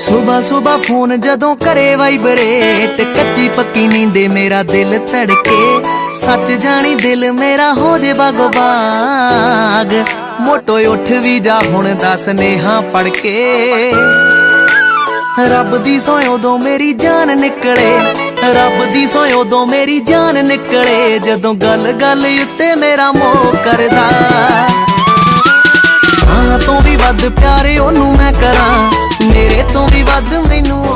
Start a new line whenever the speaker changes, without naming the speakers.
ਸੁਬਾ ਸੁਬਾ ਫੋਨ ਜਦੋਂ ਕਰੇ ਵਾਈਬਰੇਟ, ਕੱਚੀ ਪੱਕੀ ਨੀਂਦੇ ਮੇਰਾ ਦਿਲ ਧੜਕੇ। ਸੱਚ ਜਾਣੀ ਦਿਲ ਮੇਰਾ ਹੋ ਜੇ ਬਾਗੋ ਬਾਗ, ਮੋਟੋ ਉੱਠ ਵੀ ਜਾ ਹੁਣ ਦੱਸ ਨੇਹਾ ਪੜ ਕੇ। ਰੱਬ ਦੀ ਸੋਏ ਉਦੋਂ ਮੇਰੀ ਜਾਨ ਨਿਕਲੇ, ਰੱਬ ਦੀ ਸੋਏ ਉਦੋਂ ਮੇਰੀ ਜਾਨ ਨਿਕਲੇ, ਜਦੋਂ ਗੱਲ ਗੱਲ ਉੱਤੇ ਮੇਰਾ ਮੋਹ ਕਰਦਾ। ਸਾਂ ਤੋਂ ਵੀ ਵੱਧ ਪਿਆਰ ਉਹਨੂੰ ਮੈਂ ਕਰਾਂ, ਮੇਰੇ ਤੋਂ ਵੀ ਵੱਧ ਮੈਨੂੰ